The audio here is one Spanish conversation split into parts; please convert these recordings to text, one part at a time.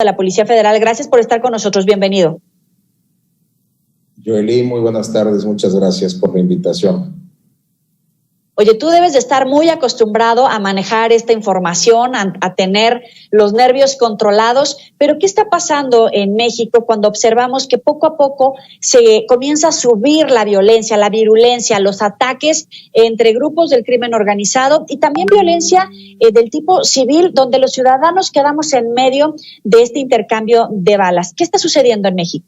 de la Policía Federal. Gracias por estar con nosotros. Bienvenido. Joely, muy buenas tardes. Muchas gracias por la invitación. Oye, tú debes de estar muy acostumbrado a manejar esta información, a tener los nervios controlados, pero ¿qué está pasando en México cuando observamos que poco a poco se comienza a subir la violencia, la virulencia, los ataques entre grupos del crimen organizado y también violencia del tipo civil, donde los ciudadanos quedamos en medio de este intercambio de balas? ¿Qué está sucediendo en México?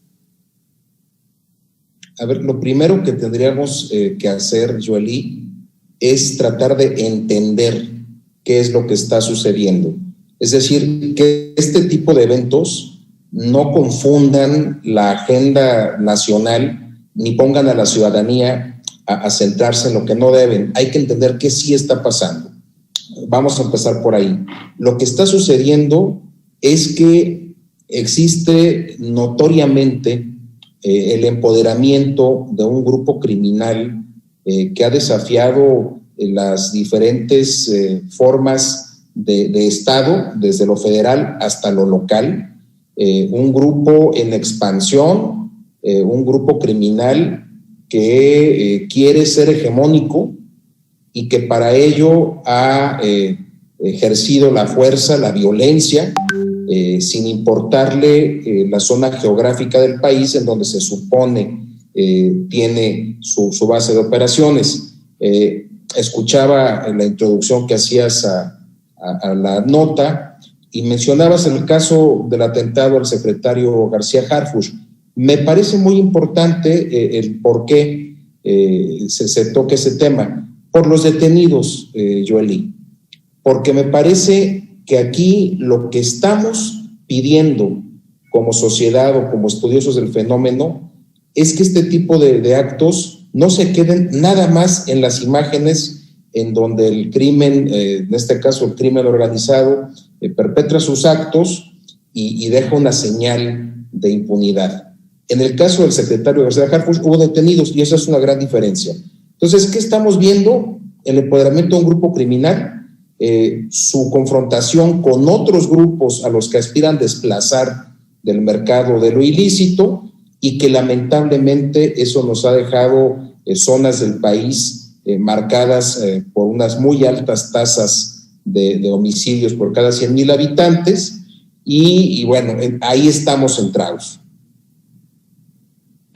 A ver, lo primero que tendríamos que hacer, Joely, es tratar de entender qué es lo que está sucediendo. Es decir, que este tipo de eventos no confundan la agenda nacional ni pongan a la ciudadanía a centrarse en lo que no deben. Hay que entender qué sí está pasando. Vamos a empezar por ahí. Lo que está sucediendo es que existe notoriamente el empoderamiento de un grupo criminal que ha desafiado las diferentes formas de Estado, desde lo federal hasta lo local, un grupo en expansión, un grupo criminal que quiere ser hegemónico y que para ello ha ejercido la fuerza, la violencia, sin importarle la zona geográfica del país en donde se supone tiene su base de operaciones. Escuchaba en la introducción que hacías a la nota y mencionabas el caso del atentado al secretario García Harfuch. Me parece muy importante el por qué se toca ese tema. Por los detenidos, Joely, porque me parece que aquí lo que estamos pidiendo como sociedad o como estudiosos del fenómeno es que este tipo de actos no se queden nada más en las imágenes en donde el crimen, en este caso el crimen organizado, perpetra sus actos y deja una señal de impunidad. En el caso del secretario García Harfuch hubo detenidos y esa es una gran diferencia. Entonces, ¿qué estamos viendo? El empoderamiento de un grupo criminal, su confrontación con otros grupos a los que aspiran desplazar del mercado de lo ilícito, y que lamentablemente eso nos ha dejado zonas del país marcadas por unas muy altas tasas de homicidios por cada 100,000 habitantes y bueno, ahí estamos centrados.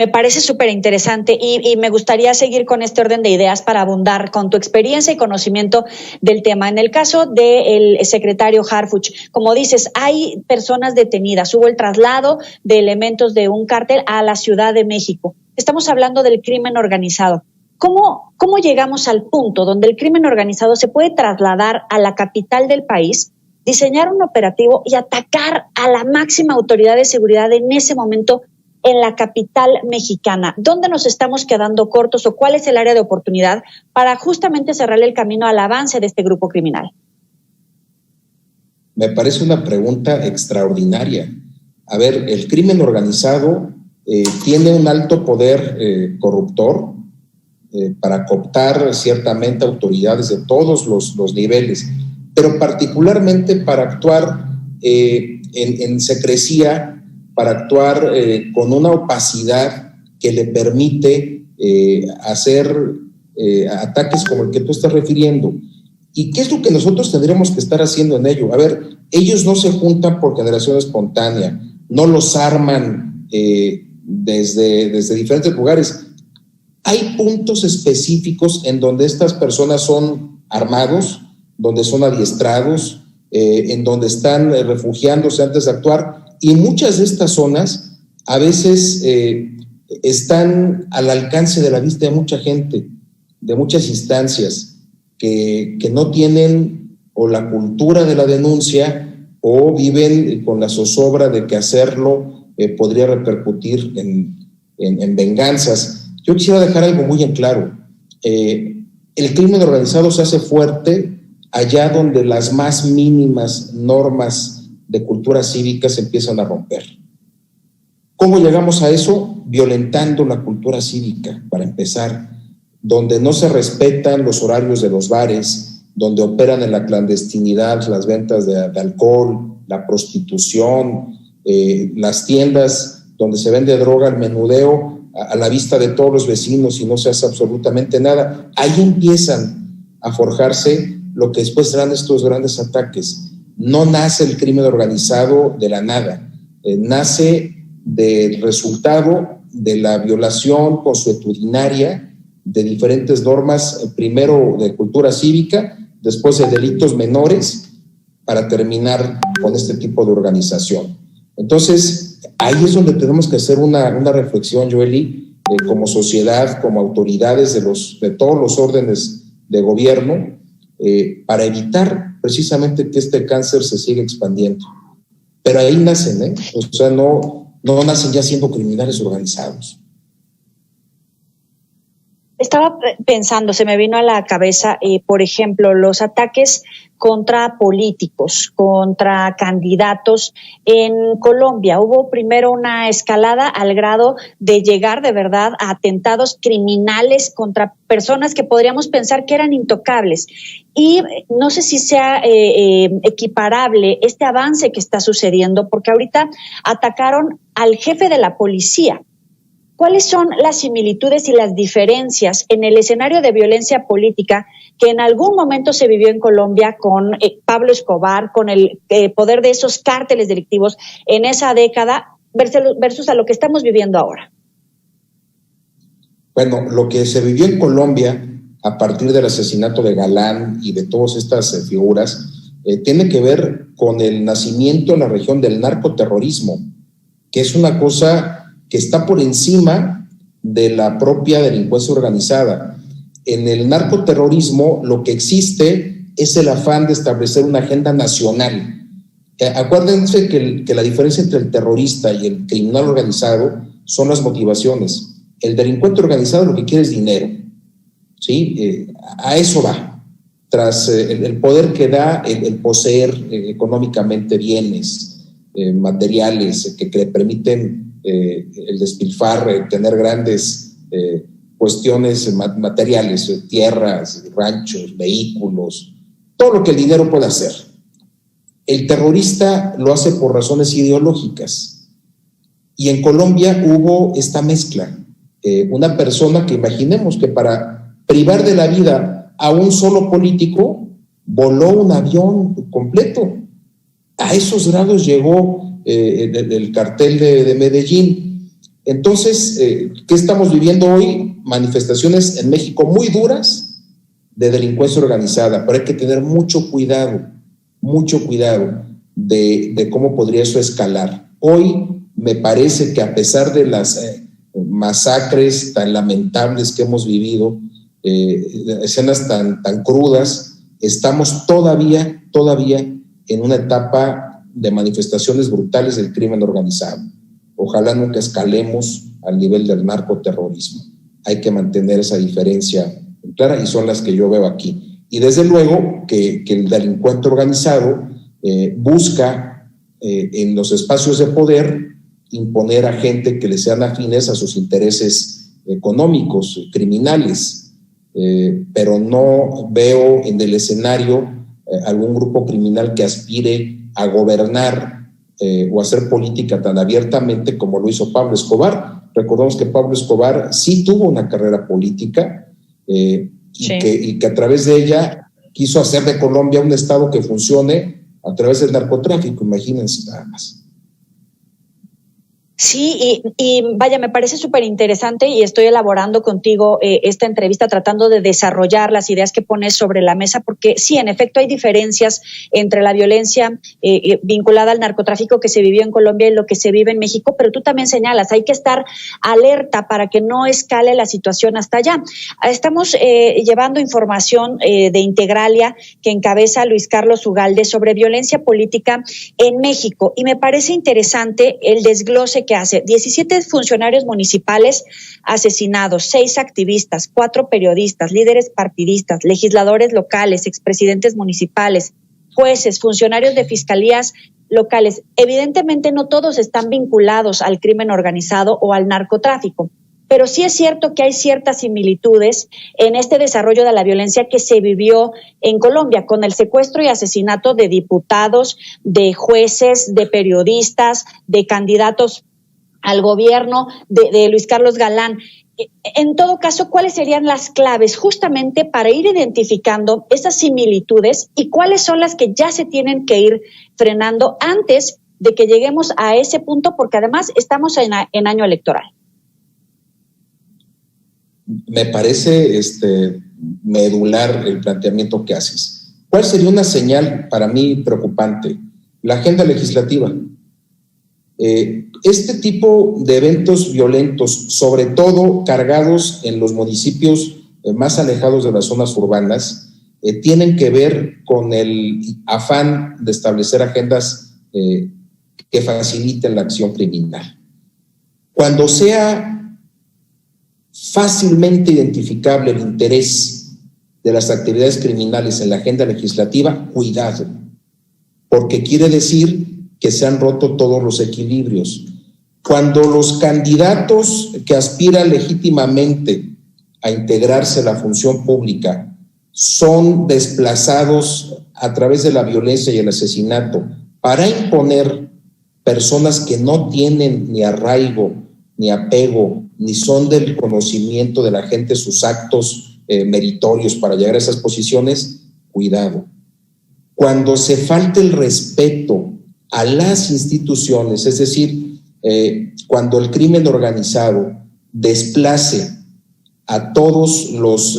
Me parece súper interesante y me gustaría seguir con este orden de ideas para abundar con tu experiencia y conocimiento del tema. En el caso del secretario Harfuch, como dices, hay personas detenidas, hubo el traslado de elementos de un cártel a la Ciudad de México. Estamos hablando del crimen organizado. ¿Cómo llegamos al punto donde el crimen organizado se puede trasladar a la capital del país, diseñar un operativo y atacar a la máxima autoridad de seguridad en ese momento en la capital mexicana? ¿Dónde nos estamos quedando cortos o cuál es el área de oportunidad para justamente cerrarle el camino al avance de este grupo criminal? Me parece una pregunta extraordinaria. A ver, el crimen organizado tiene un alto poder corruptor para cooptar ciertamente autoridades de todos los niveles, pero particularmente para actuar en secrecía, para actuar con una opacidad que le permite hacer ataques como el que tú estás refiriendo. ¿Y qué es lo que nosotros tendríamos que estar haciendo en ello? A ver, ellos no se juntan por generación espontánea, no los arman desde diferentes lugares. Hay puntos específicos en donde estas personas son armados, donde son adiestrados, en donde están refugiándose antes de actuar. Y muchas de estas zonas a veces están al alcance de la vista de mucha gente, de muchas instancias que no tienen o la cultura de la denuncia o viven con la zozobra de que hacerlo podría repercutir en venganzas. Yo quisiera dejar algo muy en claro. El crimen organizado se hace fuerte allá donde las más mínimas normas de cultura cívica se empiezan a romper. ¿Cómo llegamos a eso? Violentando la cultura cívica, para empezar, donde no se respetan los horarios de los bares, donde operan en la clandestinidad las ventas de alcohol, la prostitución, las tiendas donde se vende droga, el menudeo a la vista de todos los vecinos y no se hace absolutamente nada. Ahí empiezan a forjarse lo que después serán estos grandes ataques. No nace el crimen organizado de la nada, nace del resultado de la violación consuetudinaria de diferentes normas, primero de cultura cívica, después de delitos menores, para terminar con este tipo de organización. Entonces, ahí es donde tenemos que hacer una reflexión, Joely, como sociedad, como autoridades de todos los órdenes de gobierno, para evitar precisamente que este cáncer se siga expandiendo. Pero ahí nacen, o sea, no nacen ya siendo criminales organizados. Estaba pensando, se me vino a la cabeza, por ejemplo, los ataques contra políticos, contra candidatos. En Colombia hubo primero una escalada al grado de llegar de verdad a atentados criminales contra personas que podríamos pensar que eran intocables. Y no sé si sea equiparable este avance que está sucediendo, porque ahorita atacaron al jefe de la policía. ¿Cuáles son las similitudes y las diferencias en el escenario de violencia política que en algún momento se vivió en Colombia con Pablo Escobar, con el poder de esos cárteles delictivos en esa década versus a lo que estamos viviendo ahora? Bueno, lo que se vivió en Colombia a partir del asesinato de Galán y de todas estas figuras tiene que ver con el nacimiento en la región del narcoterrorismo, que es una cosa que está por encima de la propia delincuencia organizada. En el narcoterrorismo lo que existe es el afán de establecer una agenda nacional. Acuérdense que la diferencia entre el terrorista y el criminal organizado son las motivaciones. El delincuente organizado lo que quiere es dinero, ¿sí? A eso va. Tras el poder que da el poseer económicamente bienes materiales que le permiten el despilfarre, tener grandes cuestiones materiales, tierras, ranchos, vehículos, todo lo que el dinero puede hacer. El terrorista lo hace por razones ideológicas. Y en Colombia hubo esta mezcla. Una persona que imaginemos que para privar de la vida a un solo político voló un avión completo. A esos grados llegó el cartel de Medellín. Entonces, ¿qué estamos viviendo hoy? Manifestaciones en México muy duras de delincuencia organizada, pero hay que tener mucho cuidado de cómo podría eso escalar. Hoy me parece que a pesar de las masacres tan lamentables que hemos vivido, escenas tan crudas, estamos todavía en una etapa de manifestaciones brutales del crimen organizado. Ojalá nunca escalemos al nivel del narcoterrorismo. Hay que mantener esa diferencia clara y son las que yo veo aquí. Y desde luego que el delincuente organizado busca en los espacios de poder imponer a gente que le sean afines a sus intereses económicos, criminales, pero no veo en el escenario algún grupo criminal que aspire a gobernar o hacer política tan abiertamente como lo hizo Pablo Escobar. Recordemos que Pablo Escobar sí tuvo una carrera política y que a través de ella quiso hacer de Colombia un estado que funcione a través del narcotráfico, imagínense nada más. Sí, y vaya, me parece súper interesante y estoy elaborando contigo esta entrevista tratando de desarrollar las ideas que pones sobre la mesa, porque sí, en efecto hay diferencias entre la violencia vinculada al narcotráfico que se vivió en Colombia y lo que se vive en México, pero tú también señalas, hay que estar alerta para que no escale la situación hasta allá. Estamos llevando información de Integralia que encabeza Luis Carlos Ugalde sobre violencia política en México y me parece interesante el desglose que hace. 17 funcionarios municipales asesinados, 6 activistas, 4 periodistas, líderes partidistas, legisladores locales, expresidentes municipales, jueces, funcionarios de fiscalías locales. Evidentemente no todos están vinculados al crimen organizado o al narcotráfico, pero sí es cierto que hay ciertas similitudes en este desarrollo de la violencia que se vivió en Colombia, con el secuestro y asesinato de diputados, de jueces, de periodistas, de candidatos al gobierno, de Luis Carlos Galán. En todo caso, ¿cuáles serían las claves justamente para ir identificando esas similitudes y cuáles son las que ya se tienen que ir frenando antes de que lleguemos a ese punto? Porque además estamos en año electoral. Me parece medular el planteamiento que haces. ¿Cuál sería una señal para mí preocupante? La agenda legislativa. Este tipo de eventos violentos, sobre todo cargados en los municipios más alejados de las zonas urbanas, tienen que ver con el afán de establecer agendas que faciliten la acción criminal. Cuando sea fácilmente identificable el interés de las actividades criminales en la agenda legislativa, cuidado, porque quiere decir que se han roto todos los equilibrios. Cuando los candidatos que aspiran legítimamente a integrarse a la función pública son desplazados a través de la violencia y el asesinato para imponer personas que no tienen ni arraigo, ni apego, ni son del conocimiento de la gente sus actos meritorios para llegar a esas posiciones, cuidado. Cuando se falte el respeto a las instituciones, es decir, cuando el crimen organizado desplace a todos los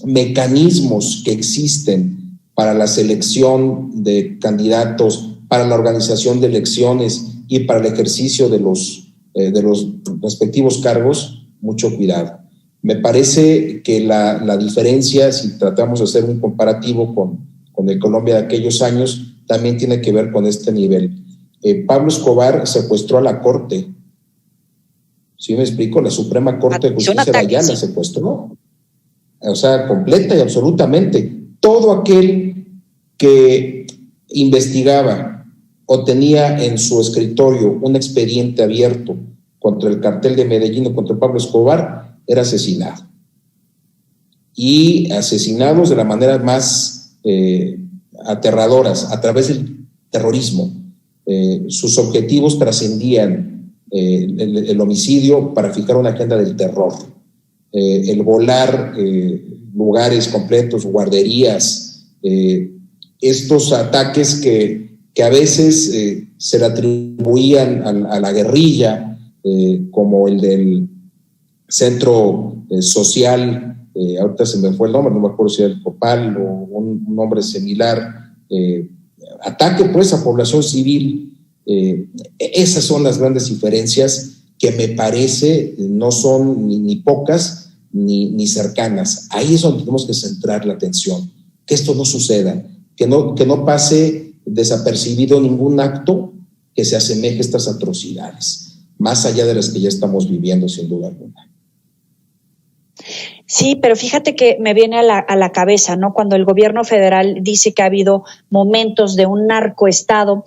mecanismos que existen para la selección de candidatos, para la organización de elecciones y para el ejercicio de los respectivos cargos, mucho cuidado. Me parece que la diferencia, si tratamos de hacer un comparativo con el Colombia de aquellos años, también tiene que ver con este nivel. Pablo Escobar secuestró a la Corte. ¿Sí me explico? La Suprema Corte de Justicia de allá la secuestró. O sea, completa y absolutamente. Todo aquel que investigaba o tenía en su escritorio un expediente abierto contra el cartel de Medellín o contra Pablo Escobar era asesinado. Y asesinados de la manera más aterradoras, a través del terrorismo. Sus objetivos trascendían el homicidio para fijar una agenda del terror, el volar lugares completos, guarderías, estos ataques que a veces se le atribuían a la guerrilla, como el del centro social, ahorita se me fue el nombre, no me acuerdo si era el Copal o un nombre similar, ataque pues a población civil. Esas son las grandes diferencias que me parece no son ni pocas ni cercanas. Ahí es donde tenemos que centrar la atención, que esto no suceda, que no pase desapercibido ningún acto que se asemeje a estas atrocidades, más allá de las que ya estamos viviendo sin duda alguna. Sí, pero fíjate que me viene a la cabeza, ¿no? Cuando el gobierno federal dice que ha habido momentos de un narcoestado,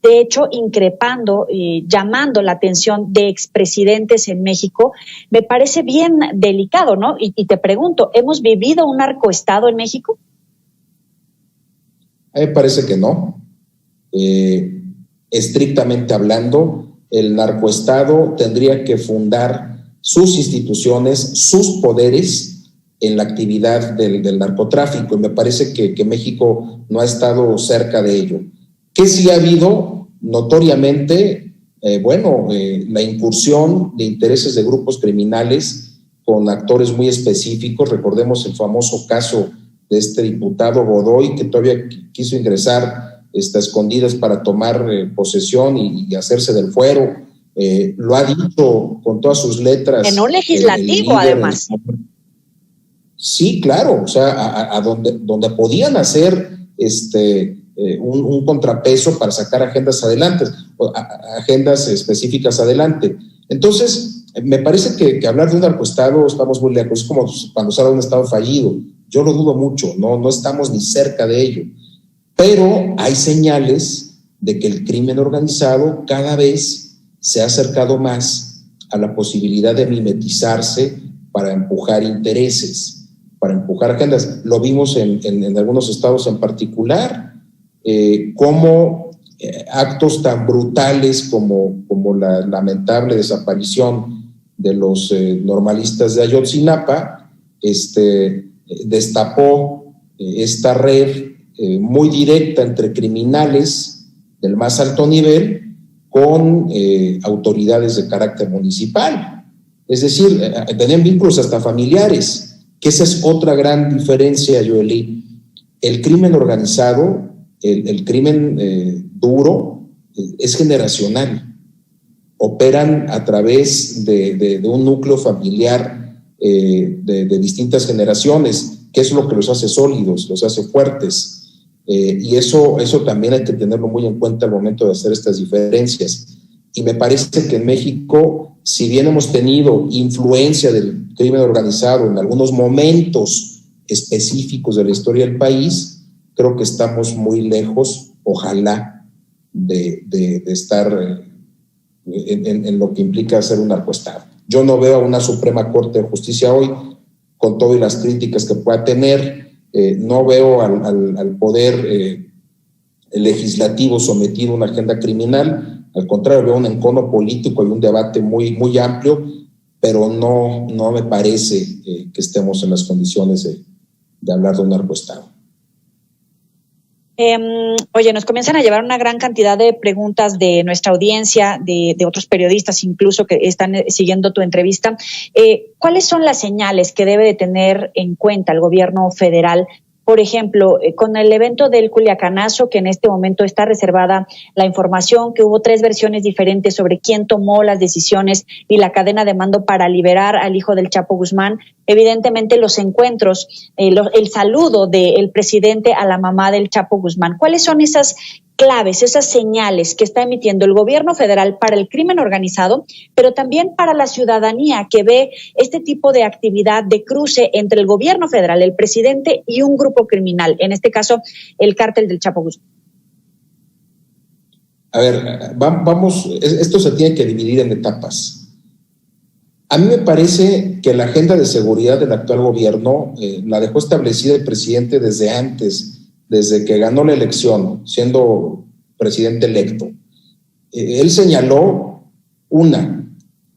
de hecho, increpando y llamando la atención de expresidentes en México, me parece bien delicado, ¿no? Y te pregunto, ¿hemos vivido un narcoestado en México? A mí me parece que no. Estrictamente hablando, el narcoestado tendría que fundar sus instituciones, sus poderes en la actividad del narcotráfico, y me parece que México no ha estado cerca de ello. ¿Qué sí ha habido? Notoriamente, la incursión de intereses de grupos criminales con actores muy específicos. Recordemos el famoso caso de este diputado Godoy, que todavía quiso ingresar a escondidas para tomar posesión y hacerse del fuero. Lo ha dicho con todas sus letras. En un legislativo, además. Sí, claro, o sea, a donde podían hacer un contrapeso para sacar agendas adelante, agendas específicas adelante. Entonces, me parece que hablar de un narcoestado estamos muy lejos, es como cuando se habla de un estado fallido. Yo lo dudo mucho, no estamos ni cerca de ello. Pero hay señales de que el crimen organizado cada vez se ha acercado más a la posibilidad de mimetizarse para empujar intereses, para empujar agendas. Lo vimos en algunos estados en particular, cómo actos tan brutales como la lamentable desaparición de los normalistas de Ayotzinapa destapó esta red muy directa entre criminales del más alto nivel con autoridades de carácter municipal. Es decir, tenían vínculos hasta familiares, que esa es otra gran diferencia, Joely. El crimen organizado, el crimen duro, es generacional. Operan a través de un núcleo familiar de distintas generaciones, que es lo que los hace sólidos, los hace fuertes. Y eso también hay que tenerlo muy en cuenta al momento de hacer estas diferencias. Y me parece que en México, si bien hemos tenido influencia del crimen organizado en algunos momentos específicos de la historia del país, creo que estamos muy lejos, ojalá, de estar en lo que implica ser un narcoestado. Yo no veo a una Suprema Corte de Justicia hoy, con todas las críticas que pueda tener. No veo al poder legislativo sometido a una agenda criminal. Al contrario, veo un encono político y un debate muy, muy amplio, pero no me parece que estemos en las condiciones de hablar de un narcoestado. Oye, nos comienzan a llevar una gran cantidad de preguntas de nuestra audiencia, de otros periodistas incluso que están siguiendo tu entrevista. ¿Cuáles son las señales que debe de tener en cuenta el gobierno federal? Por ejemplo, con el evento del Culiacanazo, que en este momento está reservada la información, que hubo 3 versiones diferentes sobre quién tomó las decisiones y la cadena de mando para liberar al hijo del Chapo Guzmán. Evidentemente los encuentros, el saludo del presidente a la mamá del Chapo Guzmán. ¿Cuáles son esas claves, esas señales que está emitiendo el gobierno federal para el crimen organizado, pero también para la ciudadanía que ve este tipo de actividad de cruce entre el gobierno federal, el presidente y un grupo criminal, en este caso el cártel del Chapo Guzmán? A ver, vamos, esto se tiene que dividir en etapas. A mí me parece que la agenda de seguridad del actual gobierno la dejó establecida el presidente desde antes, desde que ganó la elección, siendo presidente electo. Él señaló,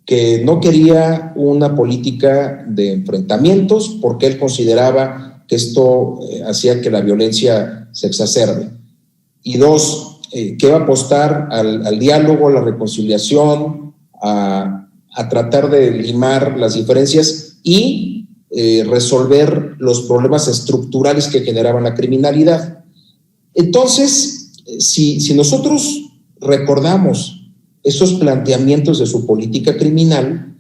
que no quería una política de enfrentamientos porque él consideraba que esto hacía que la violencia se exacerbe. Y 2, que iba a apostar al diálogo, a la reconciliación, a tratar de limar las diferencias y resolver los problemas estructurales que generaban la criminalidad. Entonces, si nosotros recordamos esos planteamientos de su política criminal,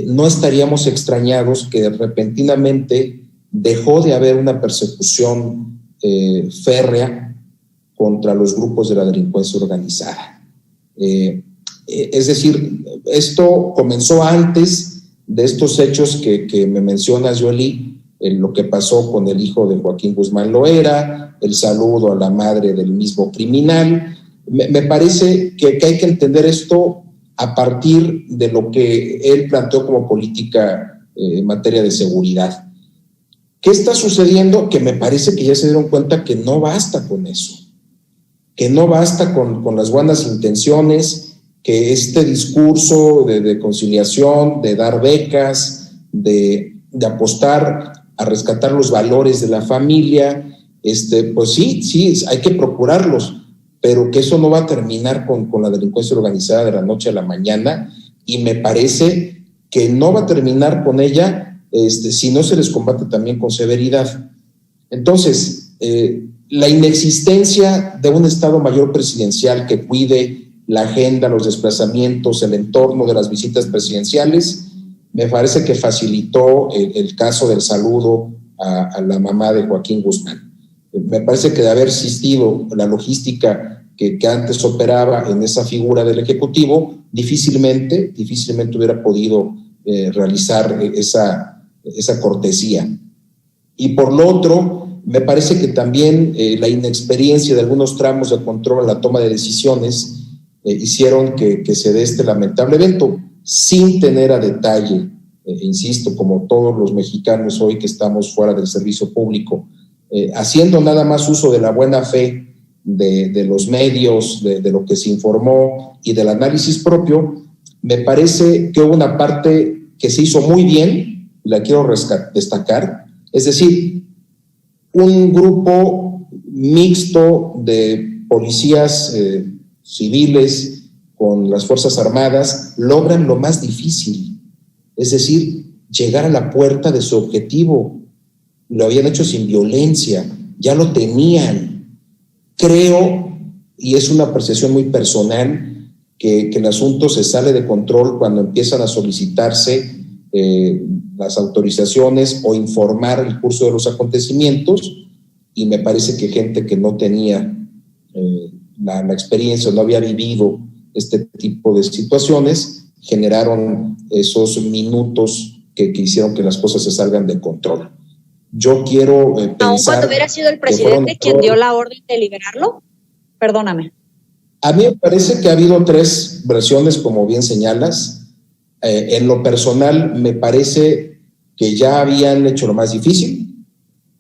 no estaríamos extrañados que repentinamente dejó de haber una persecución férrea contra los grupos de la delincuencia organizada. Es decir, esto comenzó antes de estos hechos que me mencionas, Joely, lo que pasó con el hijo de Joaquín Guzmán Loera, el saludo a la madre del mismo criminal. Me parece que hay que entender esto a partir de lo que él planteó como política en materia de seguridad. ¿Qué está sucediendo? Que me parece que ya se dieron cuenta que no basta con eso, que no basta con las buenas intenciones, que este discurso de conciliación, de dar becas, de apostar a rescatar los valores de la familia, pues sí, hay que procurarlos, pero que eso no va a terminar con la delincuencia organizada de la noche a la mañana, y me parece que no va a terminar con ella si no se les combate también con severidad. Entonces, la inexistencia de un Estado Mayor presidencial que cuide la agenda, los desplazamientos, el entorno de las visitas presidenciales, me parece que facilitó el caso del saludo a la mamá de Joaquín Guzmán. Me parece que de haber existido la logística que antes operaba en esa figura del Ejecutivo, difícilmente hubiera podido realizar esa cortesía. Y por lo otro, me parece que también la inexperiencia de algunos tramos de control en la toma de decisiones hicieron que se dé este lamentable evento. sin tener a detalle, insisto, como todos los mexicanos hoy que estamos fuera del servicio público, haciendo nada más uso de la buena fe de los medios, de lo que se informó y del análisis propio, me parece que hubo una parte que se hizo muy bien, la quiero destacar, es decir, un grupo mixto de policías civiles con las Fuerzas Armadas logran lo más difícil, es decir, llegar a la puerta de su objetivo. Lo habían hecho sin violencia, ya lo tenían. Creo, y es una apreciación muy personal, que el asunto se sale de control cuando empiezan a solicitarse las autorizaciones o informar el curso de los acontecimientos, y me parece que gente que no tenía la experiencia, no había vivido este tipo de situaciones, generaron esos minutos que hicieron que las cosas se salgan de control. Yo quiero pensar... ¿Aún cuando hubiera sido el presidente quien dio la orden de liberarlo? Perdóname. A mí me parece que ha habido 3 versiones, como bien señalas. En lo personal, me parece que ya habían hecho lo más difícil.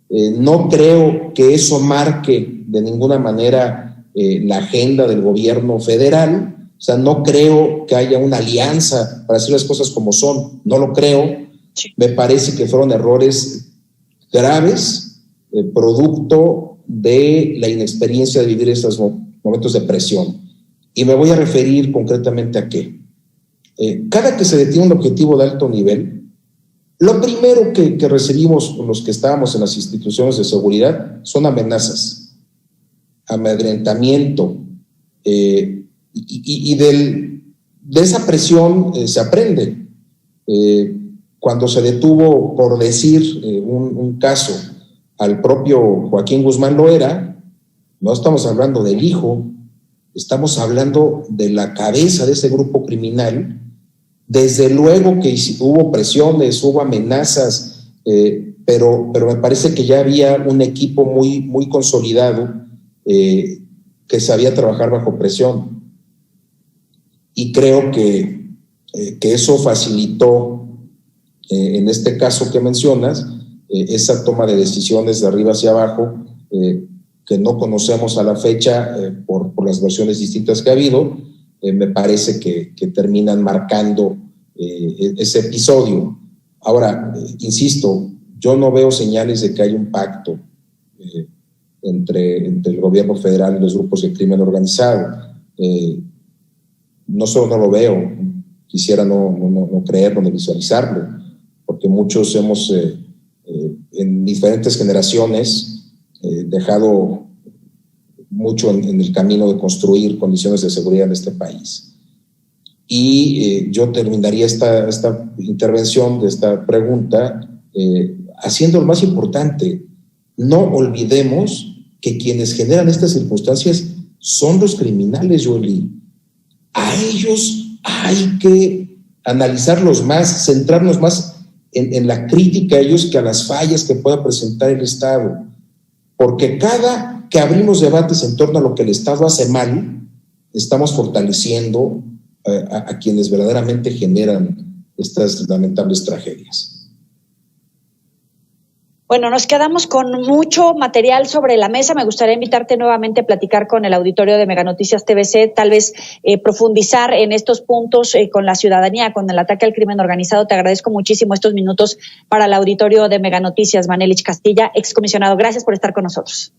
No creo que eso marque de ninguna manera la agenda del gobierno federal. O sea, no creo que haya una alianza para hacer las cosas como son. No lo creo. Sí. Me parece que fueron errores graves, producto de la inexperiencia de vivir estos momentos de presión. Y me voy a referir concretamente a qué. Cada que se detiene un objetivo de alto nivel, lo primero que recibimos los que estábamos en las instituciones de seguridad son amenazas, amedrentamiento, y de esa presión se aprende. Cuando se detuvo, por decir un caso, al propio Joaquín Guzmán Loera, no estamos hablando del hijo, estamos hablando de la cabeza de ese grupo criminal. Desde luego que hubo presiones, hubo amenazas, pero me parece que ya había un equipo muy consolidado que sabía trabajar bajo presión. Y creo que eso facilitó, en este caso que mencionas, esa toma de decisiones de arriba hacia abajo, que no conocemos a la fecha por las versiones distintas que ha habido. Me parece que terminan marcando ese episodio. Ahora, insisto, yo no veo señales de que haya un pacto entre el gobierno federal y los grupos de crimen organizado. No solo no lo veo, quisiera no creerlo ni visualizarlo, porque muchos hemos en diferentes generaciones dejado mucho en el camino de construir condiciones de seguridad en este país. Y yo terminaría esta intervención de esta pregunta haciendo lo más importante. No olvidemos que quienes generan estas circunstancias son los criminales, Joely. A ellos hay que analizarlos más, centrarnos más en la crítica a ellos que a las fallas que pueda presentar el Estado. Porque cada que abrimos debates en torno a lo que el Estado hace mal, estamos fortaleciendo a quienes verdaderamente generan estas lamentables tragedias. Bueno, nos quedamos con mucho material sobre la mesa. Me gustaría invitarte nuevamente a platicar con el auditorio de Meganoticias TVC, tal vez profundizar en estos puntos con la ciudadanía, con el ataque al crimen organizado. Te agradezco muchísimo estos minutos para el auditorio de Meganoticias. Manelich Castilla, excomisionado, gracias por estar con nosotros.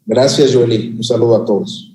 Gracias, Joely. Un saludo a todos.